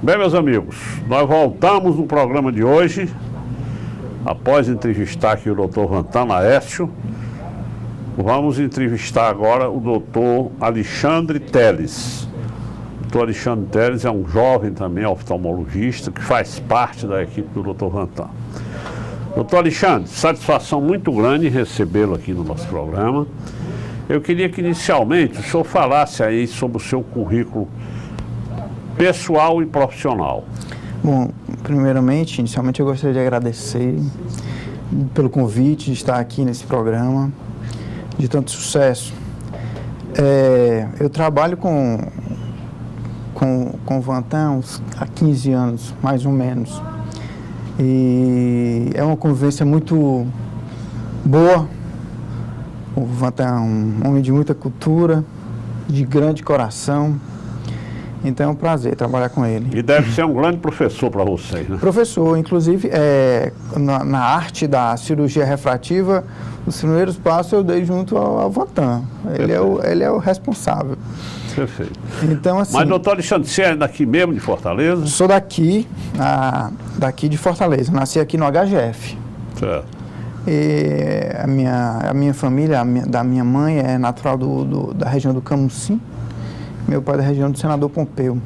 Bem, meus amigos, nós voltamos no programa de hoje, após entrevistar aqui o Dr. Vantan Laércio. Vamos entrevistar agora o Dr. Alexandre Teles. O Dr. Alexandre Teles é um jovem também oftalmologista que faz parte da equipe do Dr. Vantan. Dr. Alexandre, satisfação muito grande recebê-lo aqui no nosso programa. Eu queria que inicialmente o senhor falasse aí sobre o seu currículo pessoal e profissional. Bom, primeiramente, inicialmente eu gostaria de agradecer pelo convite de estar aqui nesse programa de tanto sucesso. Eu trabalho com o Vantan há 15 anos, mais ou menos. E é uma convivência muito boa. O Vantan é um homem de muita cultura, de grande coração. Então é um prazer trabalhar com ele. E deve ser um grande professor para vocês, né? Professor, inclusive, na arte da cirurgia refrativa, os primeiros passos eu dei junto ao Vantan. Ele é o responsável. Perfeito. Então, assim, mas, doutor Alexandre, você é daqui mesmo, de Fortaleza? Sou daqui de Fortaleza. Nasci aqui no HGF. Certo. E a minha família, da minha mãe, é natural da região do Camusim. Meu pai é da região do Senador Pompeu.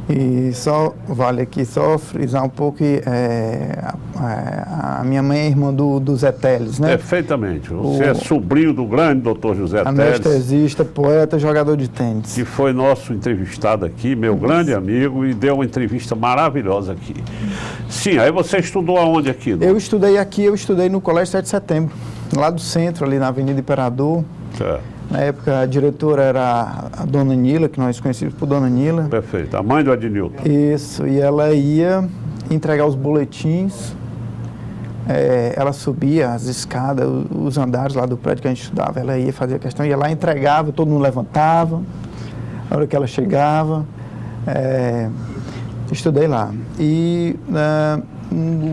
E vale aqui só frisar um pouco que a minha mãe é irmã do Zé Teles, né? Perfeitamente. Você é sobrinho do grande doutor José Teles. Anestesista, poeta, jogador de tênis. Que foi nosso entrevistado aqui, meu grande amigo, e deu uma entrevista maravilhosa aqui. Sim, aí você estudou aonde aqui? Eu estudei no Colégio 7 de Setembro, lá do centro, ali na Avenida Imperador. Certo. Na época, a diretora era a Dona Nila, que nós conhecemos por Dona Nila. Perfeito, a mãe do Adnilton. Isso, e ela ia entregar os boletins, ela subia as escadas, os andares lá do prédio que a gente estudava, ela ia fazer a questão, ia lá, entregava, todo mundo levantava, na hora que ela chegava, estudei lá. E...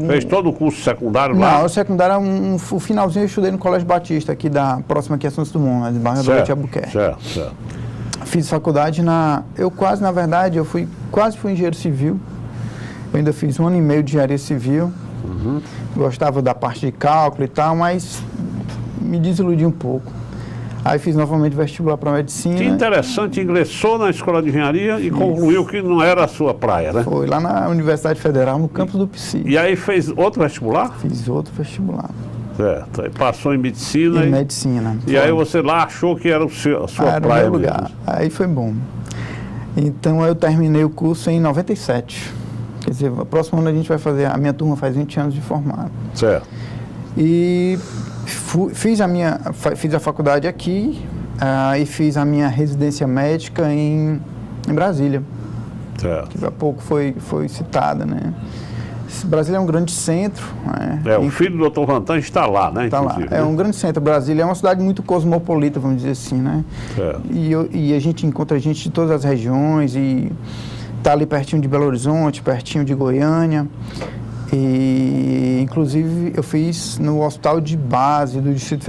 fez todo o curso secundário lá? Não, o secundário, o finalzinho eu estudei no Colégio Batista, próximo aqui a Santos Dumont, de Barra do Leite Albuquerque. Certo. Fiz faculdade eu quase fui engenheiro civil. Eu ainda fiz 1 ano e meio de engenharia civil. Uhum. Gostava da parte de cálculo e tal, mas me desiludi um pouco. Aí fiz novamente vestibular para medicina. Que interessante, ingressou na escola de engenharia e concluiu que não era a sua praia, né? Foi lá na Universidade Federal, no campus do PSI. E aí fez outro vestibular? Fiz outro vestibular. Certo, aí passou em medicina. Medicina. E aí você lá achou que era a sua praia meu lugar. mesmo. Aí foi bom. Então eu terminei o curso em 97. Quer dizer, a próxima ano a minha turma faz 20 anos de formado. Certo. E fiz a faculdade aqui e fiz a minha residência médica em Brasília. Certo. Que há pouco foi citada, né? Brasília é um grande centro. Né? O filho do Dr. Vantan está lá, né? Está lá. É um grande centro. Brasília é uma cidade muito cosmopolita, vamos dizer assim, né? Certo. E a gente encontra gente de todas as regiões e está ali pertinho de Belo Horizonte, pertinho de Goiânia. E, inclusive, eu fiz no hospital de base do Distrito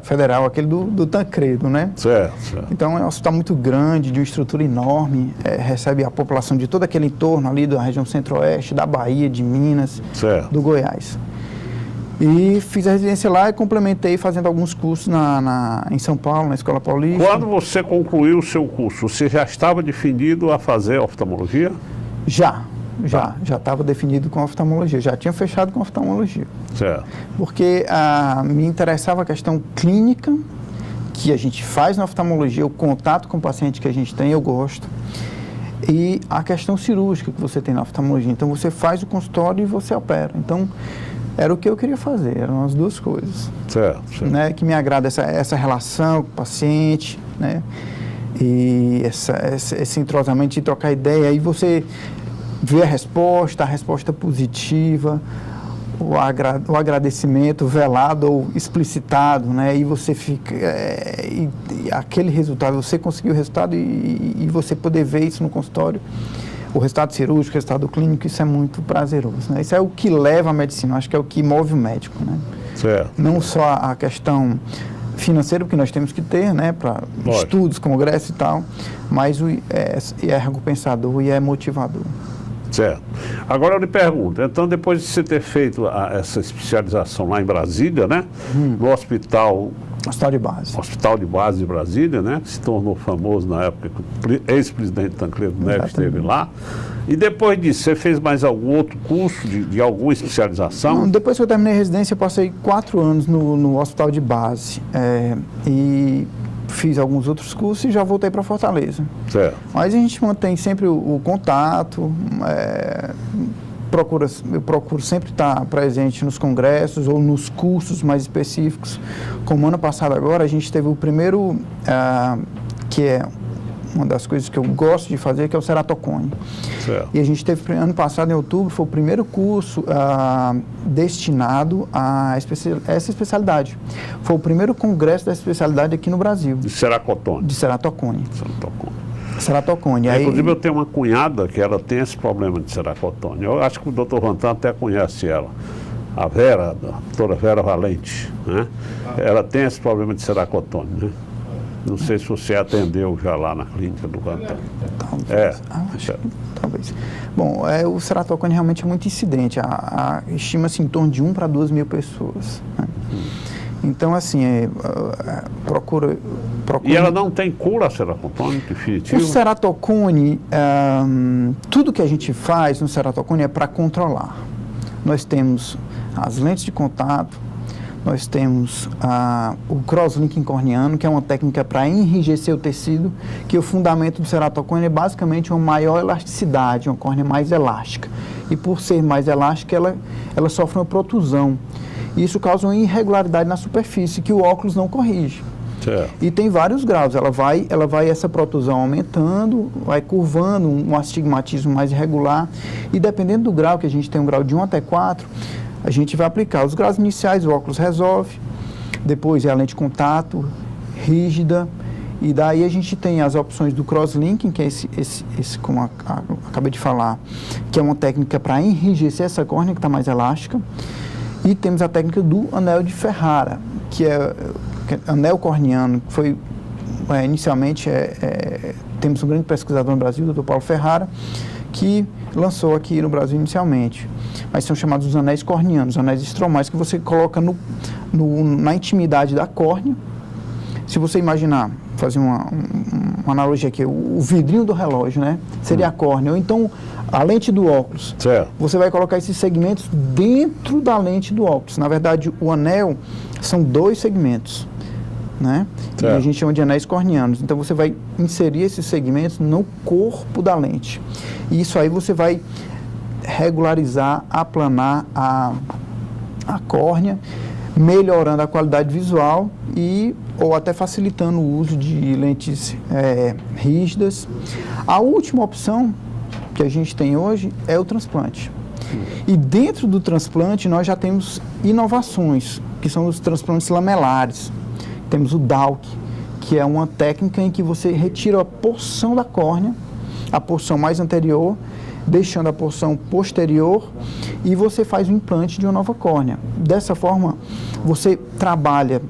Federal, aquele do Tancredo, né? Certo. Então, é um hospital muito grande, de uma estrutura enorme, recebe a população de todo aquele entorno ali da região centro-oeste, da Bahia, de Minas, do Goiás. E fiz a residência lá e complementei fazendo alguns cursos em São Paulo, na Escola Paulista. Quando você concluiu o seu curso, você já estava definido a fazer oftalmologia? Já estava definido com oftalmologia, já tinha fechado com oftalmologia. Certo. Porque me interessava a questão clínica, que a gente faz na oftalmologia, o contato com o paciente que a gente tem, eu gosto, e a questão cirúrgica que você tem na oftalmologia. Então, você faz o consultório e você opera. Então, era o que eu queria fazer, eram as duas coisas. Certo. Né, que me agrada essa relação com o paciente, né, e esse entrosamento de trocar ideia, aí você vê a resposta positiva, o agradecimento velado ou explicitado, né? E você fica... e aquele resultado, você conseguiu o resultado e você poder ver isso no consultório, o resultado cirúrgico, o resultado clínico, isso é muito prazeroso, né? Isso é o que leva a medicina, acho que é o que move o médico, né? Certo. Não só a questão financeiro que nós temos que ter, né, para estudos, congresso e tal, mas é recompensador e é motivador. Certo. Agora eu lhe pergunto, então depois de você ter feito essa especialização lá em Brasília, né, no Hospital de Base de Brasília, né, que se tornou famoso na época que o ex-presidente Tancredo Neves esteve lá, e depois disso você fez mais algum outro curso de alguma especialização? Não, depois que eu terminei a residência, eu passei 4 anos no Hospital de Base, e fiz alguns outros cursos e já voltei para Fortaleza. Certo. Mas a gente mantém sempre o contato, eu procuro sempre estar presente nos congressos ou nos cursos mais específicos. Como ano passado agora, a gente teve o primeiro, que é uma das coisas que eu gosto de fazer, que é o ceratocone. Certo. E a gente teve, ano passado, em outubro, foi o primeiro curso destinado a essa especialidade. Foi o primeiro congresso dessa especialidade aqui no Brasil. De ceratocone. De ceratocone. Ceratocone. Inclusive, eu tenho uma cunhada que ela tem esse problema de ceratocone. Eu acho que o Dr. Vantan até conhece ela. A Vera, a doutora Vera Valente, né? Ela tem esse problema de ceratocone, né? Não sei se você atendeu já lá na clínica do Vantan. Talvez. Talvez. Bom, o ceratocone realmente é muito incidente. Estima-se em torno de 1 para 2 mil pessoas. Né? Então, assim, procura... E ela não tem cura, a ceratocone, definitivo? O ceratocone, tudo que a gente faz no ceratocone é para controlar. Nós temos as lentes de contato, nós temos o cross-linking corneano, que é uma técnica para enrijecer o tecido, que o fundamento do ceratocone é basicamente uma maior elasticidade, uma córnea mais elástica. E por ser mais elástica, ela sofre uma protusão. Isso causa uma irregularidade na superfície, que o óculos não corrige. Certo. E tem vários graus, ela vai essa protusão aumentando, vai curvando, um astigmatismo mais irregular, e dependendo do grau, que a gente tem um grau de 1 até 4, a gente vai aplicar os graus iniciais, o óculos resolve, depois é a lente de contato, rígida, e daí a gente tem as opções do cross-linking, que é esse como eu acabei de falar, que é uma técnica para enrijecer essa córnea, que está mais elástica, e temos a técnica do anel de Ferrara, que é anel corneano, que foi, inicialmente, temos um grande pesquisador no Brasil, o Dr. Paulo Ferrara, que lançou aqui no Brasil inicialmente. Mas são chamados os anéis corneanos, anéis estromais, que você coloca na intimidade da córnea. Se você imaginar, fazer uma analogia aqui, o vidrinho do relógio, né? Seria a córnea, ou então a lente do óculos. Certo. Você vai colocar esses segmentos dentro da lente do óculos. Na verdade, o anel são 2 segmentos, né? E a gente chama de anéis corneanos. Então, você vai inserir esses segmentos no corpo da lente. E isso aí você vai regularizar, aplanar a córnea, melhorando a qualidade visual ou até facilitando o uso de lentes rígidas. A última opção que a gente tem hoje é o transplante. E dentro do transplante nós já temos inovações, que são os transplantes lamelares. Temos o DALK, que é uma técnica em que você retira a porção da córnea, a porção mais anterior, deixando a porção posterior, e você faz o implante de uma nova córnea. Dessa forma, você trabalha,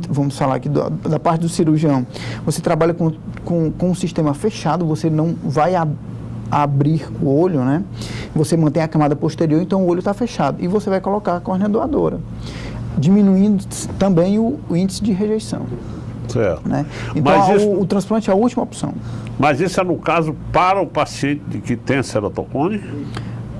vamos falar aqui da parte do cirurgião, você trabalha com um sistema fechado, você não vai abrir o olho, né? Você mantém a camada posterior, então o olho está fechado, e você vai colocar a córnea doadora, diminuindo também o índice de rejeição. Certo. Né? Então, o transplante é a última opção. Mas isso é no caso para o paciente que tem ceratocone?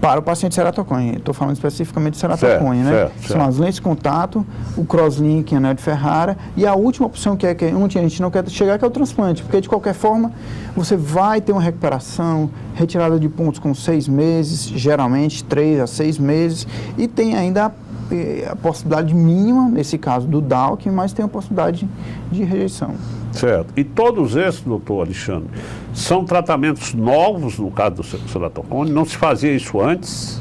Para o paciente ceratocone. Estou falando especificamente de ceratocone, né? Certo. São as lentes de contato, o cross-link, anel de Ferrara, e a última opção que onde a gente não quer chegar, que é o transplante, porque de qualquer forma você vai ter uma recuperação, retirada de pontos com 6 meses, geralmente 3 a 6 meses, e tem ainda a possibilidade mínima, nesse caso do DALK, mas tem a possibilidade de rejeição. Certo. E todos esses, doutor Alexandre, são tratamentos novos no caso do ceratocone? Não se fazia isso antes?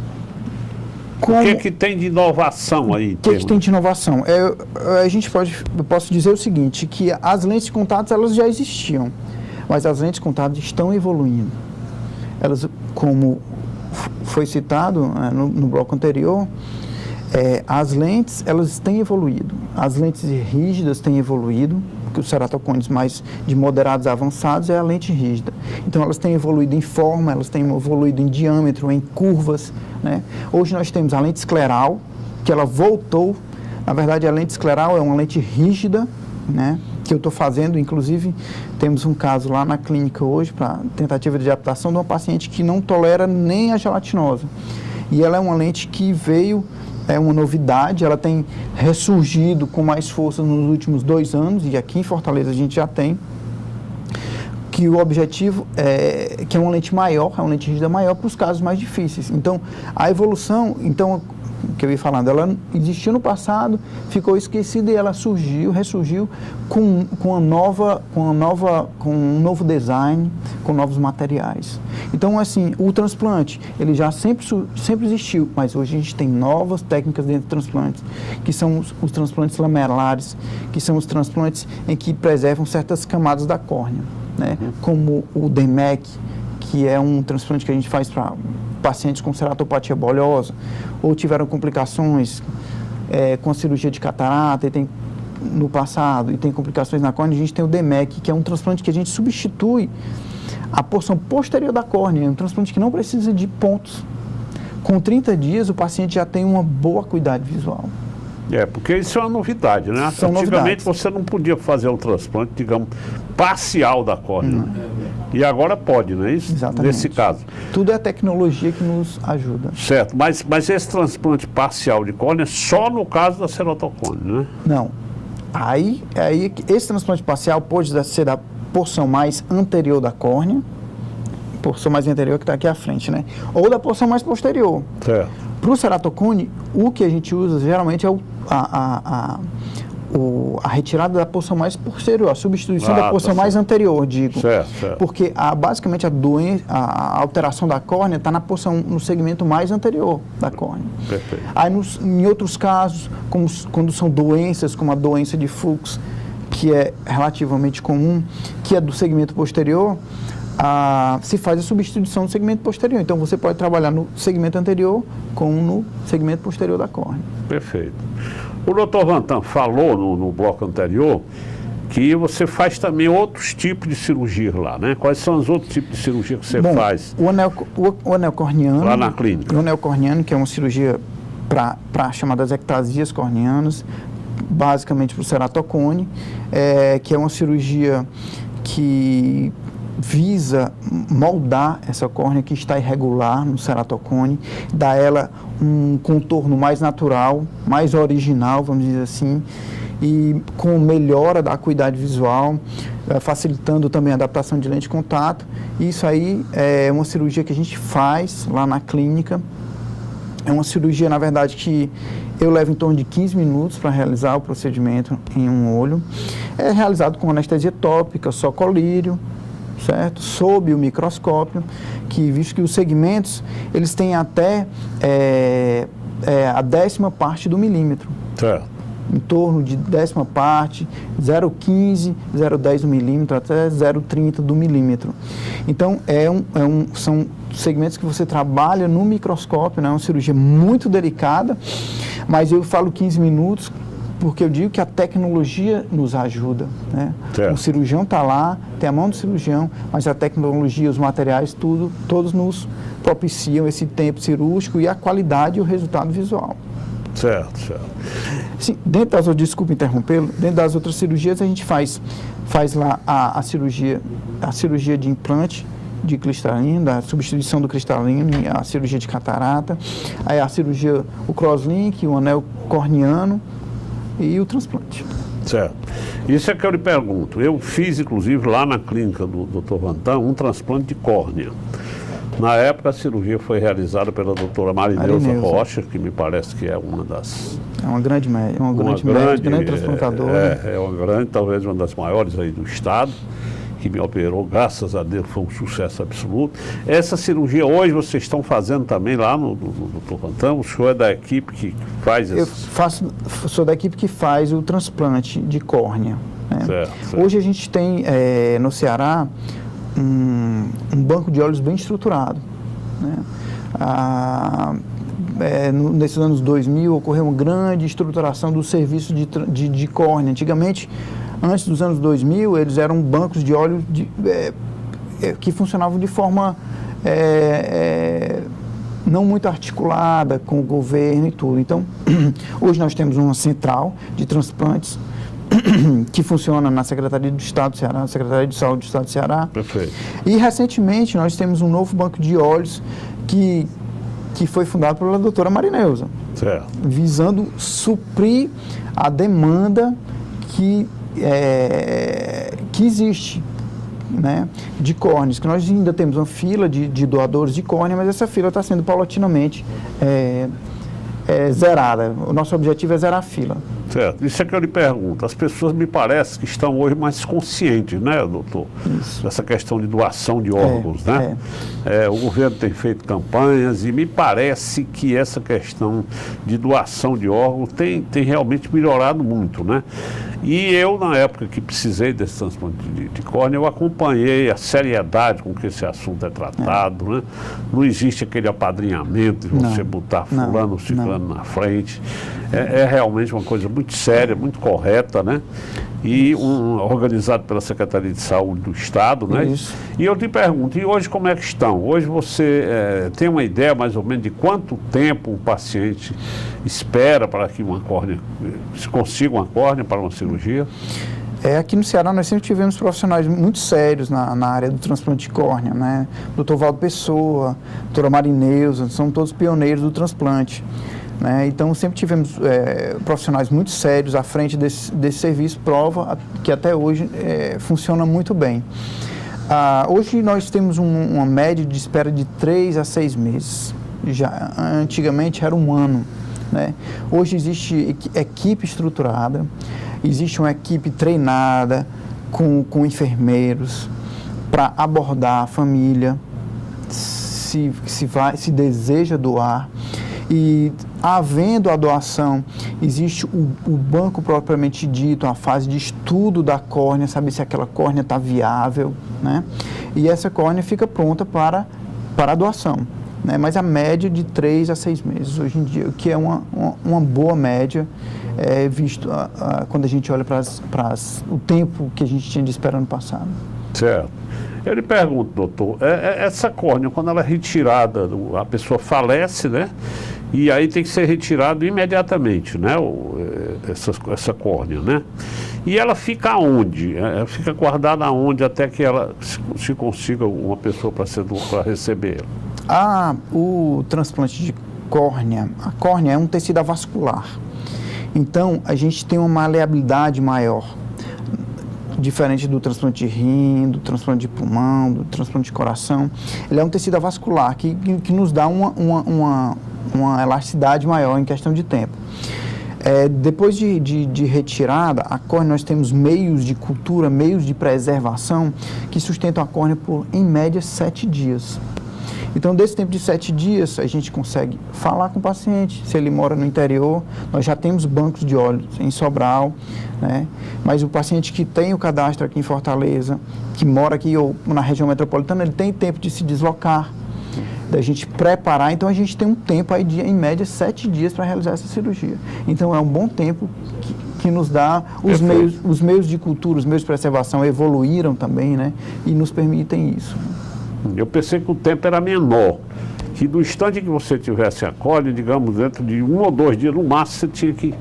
O que tem de inovação aí? O que tem de inovação? Eu posso dizer o seguinte, que as lentes de contato elas já existiam, mas as lentes de contato estão evoluindo. Elas, como foi citado no bloco anterior, as lentes, elas têm evoluído. As lentes rígidas têm evoluído, porque os ceratocones mais de moderados a avançados é a lente rígida. Então, elas têm evoluído em forma, elas têm evoluído em diâmetro, em curvas, né? Hoje nós temos a lente escleral, que ela voltou. Na verdade, a lente escleral é uma lente rígida, né? Que eu estou fazendo, inclusive, temos um caso lá na clínica hoje, para tentativa de adaptação de uma paciente que não tolera nem a gelatinosa. E ela é uma lente que veio, é uma novidade, ela tem ressurgido com mais força nos últimos 2 anos, e aqui em Fortaleza a gente já tem, que o objetivo é que é uma lente maior, é uma lente rígida maior para os casos mais difíceis. Então, a evolução, que eu ia falando, ela existiu no passado, ficou esquecida e ela ressurgiu com um novo design, com novos materiais. Então, assim, o transplante, ele já sempre existiu, mas hoje a gente tem novas técnicas dentro do transplante, que são os transplantes lamelares, que são os transplantes em que preservam certas camadas da córnea, né? Como o DMEC, que é um transplante que a gente faz para pacientes com ceratopatia bolhosa, ou tiveram complicações com a cirurgia de catarata no passado, e tem complicações na córnea. A gente tem o DMEC, que é um transplante que a gente substitui a porção posterior da córnea, é um transplante que não precisa de pontos. Com 30 dias, o paciente já tem uma boa acuidade visual. Porque isso é uma novidade, né? São Antigamente novidades. você não podia fazer um transplante, digamos, parcial da córnea. E agora pode, não é isso? Exatamente. Nesse caso. Tudo é a tecnologia que nos ajuda. Certo, mas esse transplante parcial de córnea é só no caso da ceratocone, né? Não. Aí esse transplante parcial pode ser da porção mais anterior da córnea, porção mais anterior que está aqui à frente, né? Ou da porção mais posterior. Certo. Para o ceratocone, o que a gente usa geralmente é a retirada da porção mais posterior, a substituição da porção mais anterior, digo. Certo. Porque basicamente a alteração da córnea está no segmento mais anterior da córnea. Perfeito. Aí em outros casos, quando são doenças, como a doença de Fuchs, que é relativamente comum, que é do segmento posterior, se faz a substituição do segmento posterior. Então, você pode trabalhar no segmento anterior como no segmento posterior da córnea. Perfeito. O Dr. Vantan falou no bloco anterior que você faz também outros tipos de cirurgia lá, né? Quais são os outros tipos de cirurgia que você faz? O anel corneano. Lá na clínica. O anel corneano, que é uma cirurgia para chamadas ectasias corneanas, basicamente para o ceratocone, que é uma cirurgia que visa moldar essa córnea que está irregular no ceratocone, dar ela um contorno mais natural, mais original, vamos dizer assim, e com melhora da acuidade visual, facilitando também a adaptação de lente de contato. Isso aí é uma cirurgia que a gente faz lá na clínica. É uma cirurgia, na verdade, que eu levo em torno de 15 minutos para realizar o procedimento em um olho. É realizado com anestesia tópica, só colírio, certo? Sob o microscópio, que visto que os segmentos, eles têm até a 10ª parte do milímetro. Certo. Em torno de 10ª parte, 0,15, 0,10 do milímetro, até 0,30 do milímetro. Então, são segmentos que você trabalha no microscópio, né? É uma cirurgia muito delicada, mas eu falo 15 minutos, porque eu digo que a tecnologia nos ajuda, né? O cirurgião está lá, tem a mão do cirurgião, mas a tecnologia, os materiais, todos nos propiciam esse tempo cirúrgico e a qualidade e o resultado visual. Certo. Sim, desculpa interrompê-lo, dentro das outras cirurgias a gente faz lá a cirurgia de implante de cristalino, da substituição do cristalino, a cirurgia de catarata, aí a cirurgia, o crosslink, o anel corneano, e o transplante. Certo. Isso é que eu lhe pergunto. Eu fiz, inclusive, lá na clínica do Dr. Vantan, um transplante de córnea. Na época, a cirurgia foi realizada pela doutora Marineuza Rocha, que me parece que é uma das... É uma grande médica, grande transplantadora. Talvez uma das maiores aí do estado, que me operou, graças a Deus, foi um sucesso absoluto. Essa cirurgia hoje vocês estão fazendo também lá no Dr. Vantan? O senhor é da equipe que faz isso? Sou da equipe que faz o transplante de córnea, né? Certo. Hoje a gente tem no Ceará um banco de olhos bem estruturado, né? nesses anos 2000, ocorreu uma grande estruturação do serviço de córnea. Antigamente, antes dos anos 2000, eles eram bancos de óleo que funcionavam de forma não muito articulada com o governo e tudo. Então, hoje nós temos uma central de transplantes que funciona na Secretaria do Estado do Ceará, na Secretaria de Saúde do Estado do Ceará. Perfeito. E, recentemente, nós temos um novo banco de óleos que foi fundado pela doutora Marineuza, certo, visando suprir a demanda que existe, né, de córneas, que nós ainda temos uma fila de doadores de córnea, mas essa fila está sendo paulatinamente zerada. O nosso objetivo é zerar a fila. Certo. Isso é que eu lhe pergunto. As pessoas me parece que estão hoje mais conscientes, né, doutor? Isso. Dessa questão de doação de órgãos, né? O governo tem feito campanhas e me parece que essa questão de doação de órgãos tem realmente melhorado muito, né? E eu, na época que precisei desse transplante de córnea, eu acompanhei a seriedade com que esse assunto é tratado, né? Não existe aquele apadrinhamento de você botar fulano ou ciclano na frente. É realmente uma coisa muito séria, muito correta, né? E organizado pela Secretaria de Saúde do Estado, né? Isso. E eu te pergunto, e hoje como é que estão? Hoje você tem uma ideia mais ou menos de quanto tempo um paciente espera para que uma córnea, se consiga uma córnea para uma cirurgia? Aqui no Ceará nós sempre tivemos profissionais muito sérios na área do transplante de córnea, né? Dr. Valdo Pessoa, doutora Marineuza, são todos pioneiros do transplante. Né? Então, sempre tivemos profissionais muito sérios à frente desse serviço, prova que até hoje funciona muito bem. Hoje nós temos uma média de espera de 3 a 6 meses. Antigamente era 1 ano. Né? Hoje existe equipe estruturada, existe uma equipe treinada com enfermeiros para abordar a família, se deseja doar. E, havendo a doação, existe o banco propriamente dito, a fase de estudo da córnea, saber se aquela córnea está viável, né? E essa córnea fica pronta para a doação, né? Mas a média de 3 a 6 meses hoje em dia, o que é uma boa média, visto quando a gente olha para o tempo que a gente tinha de espera no passado. Certo. Eu lhe pergunto, doutor, essa córnea, quando ela é retirada, a pessoa falece, né? E aí tem que ser retirado imediatamente, né? Essa córnea, né? E ela fica onde? Ela fica guardada aonde até que ela se consiga uma pessoa para receber ela? O transplante de córnea, a córnea é um tecido avascular. Então, a gente tem uma maleabilidade maior. Diferente do transplante de rim, do transplante de pulmão, do transplante de coração. Ele é um tecido avascular que nos dá uma elasticidade maior em questão de tempo. Depois de retirada, a córnea, nós temos meios de cultura, meios de preservação que sustentam a córnea por, em média, 7 dias. Então, desse tempo de 7 dias, a gente consegue falar com o paciente. Se ele mora no interior, nós já temos bancos de óleos em Sobral, né? Mas o paciente que tem o cadastro aqui em Fortaleza, que mora aqui ou na região metropolitana, ele tem tempo de se deslocar, da gente preparar. Então, a gente tem um tempo aí de, em média, 7 dias para realizar essa cirurgia. Então, é um bom tempo que nos dá os meios de cultura, os meios de preservação evoluíram também, né? E nos permitem isso. Eu pensei que o tempo era menor, que do instante que você tivesse a córnea, digamos, dentro de 1 ou 2 dias, no máximo, você tinha que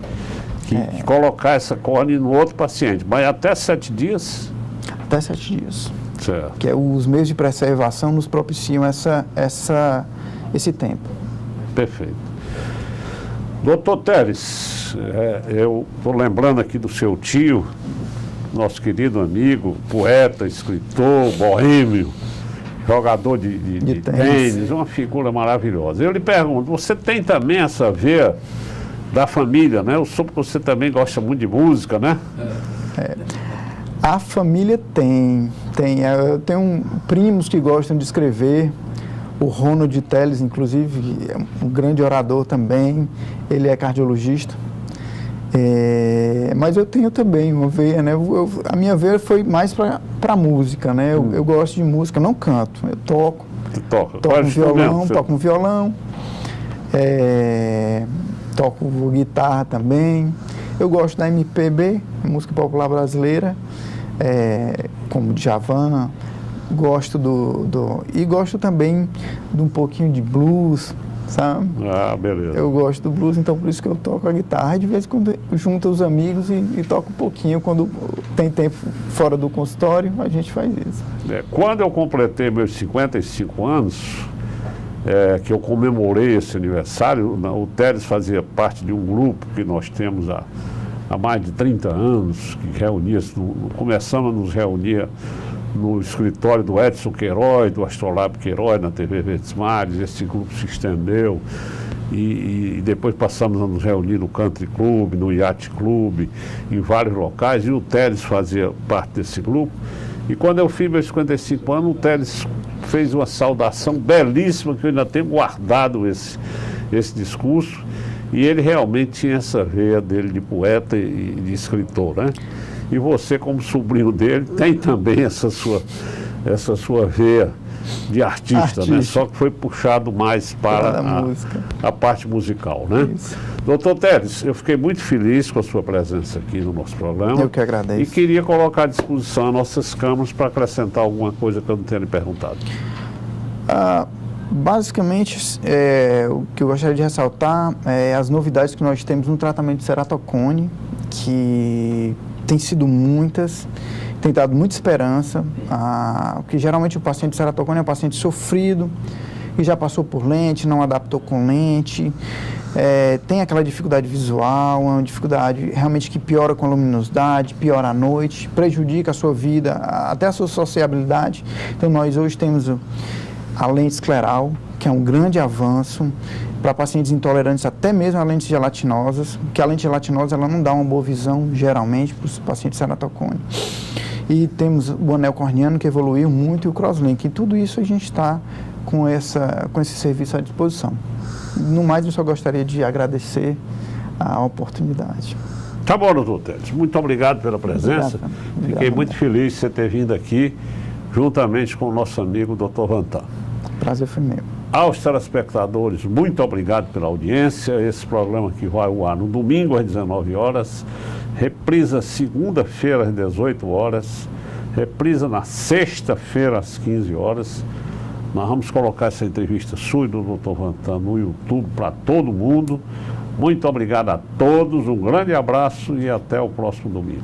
colocar essa córnea no outro paciente. Mas até 7 dias? Até 7 dias. Certo. Que os meios de preservação nos propiciam esse tempo. Perfeito. Doutor Teres, eu estou lembrando aqui do seu tio, nosso querido amigo, poeta, escritor, boêmio, jogador de tênis, uma figura maravilhosa. Eu lhe pergunto, você tem também essa veia da família, né? Eu soube que você também gosta muito de música, né? A família tem. Eu tenho primos que gostam de escrever. O Ronald Teles, inclusive, é um grande orador também. Ele é cardiologista. Mas eu tenho também uma veia, né? A minha veia foi mais para música, né? Eu gosto de música, não canto, eu toco. Você toca? Toco no violão. Toco guitarra também. Eu gosto da MPB, música popular brasileira, como Djavan. Gosto e gosto também de um pouquinho de blues, sabe? Ah, beleza. Eu gosto do blues, então por isso que eu toco a guitarra. E de vez em quando eu junto os amigos e toco um pouquinho. Quando tem tempo fora do consultório, a gente faz isso. Quando eu completei meus 55 anos, que eu comemorei esse aniversário, o Teles fazia parte de um grupo que nós temos há mais de 30 anos, que começamos a nos reunir no escritório do Edson Queiroz, do Astrolab Queiroz, na TV Verdes Mares. Esse grupo se estendeu e depois passamos a nos reunir no Country Club, no Yacht Club, em vários locais, e o Teles fazia parte desse grupo. E quando eu fiz meus 55 anos, o Teles fez uma saudação belíssima, que eu ainda tenho guardado esse discurso, e ele realmente tinha essa veia dele de poeta e de escritor, né? E você, como sobrinho dele, tem também essa sua veia de artista, né? Só que foi puxado mais para a parte musical, né? Isso. Doutor Teles, eu fiquei muito feliz com a sua presença aqui no nosso programa. Eu que agradeço. E queria colocar à disposição as nossas câmeras para acrescentar alguma coisa que eu não tenha lhe perguntado. Basicamente, o que eu gostaria de ressaltar é as novidades que nós temos no tratamento de ceratocone, que tem sido muitas, tem dado muita esperança, porque geralmente o paciente de ceratocone é um paciente sofrido, que já passou por lente, não adaptou com lente, tem aquela dificuldade visual, uma dificuldade realmente que piora com a luminosidade, piora à noite, prejudica a sua vida, até a sua sociabilidade. Então nós hoje temos a lente escleral, que é um grande avanço para pacientes intolerantes, até mesmo a lentes gelatinosas, que a lente gelatinosa ela não dá uma boa visão, geralmente, para os pacientes ceratocone. E temos o anel corneano, que evoluiu muito, e o crosslink. E tudo isso a gente está com esse serviço à disposição. No mais, eu só gostaria de agradecer a oportunidade. Tá bom, doutor Teles. Muito obrigado pela presença. Fiquei muito feliz de você ter vindo aqui, juntamente com o nosso amigo doutor Vantan. Prazer foi meu. Aos telespectadores, muito obrigado pela audiência. Esse programa que vai ao ar no domingo às 19 horas, reprisa segunda-feira às 18 horas, reprisa na sexta-feira às 15 horas. Nós vamos colocar essa entrevista sua e do Dr. Vantan no YouTube para todo mundo. Muito obrigado a todos, um grande abraço e até o próximo domingo.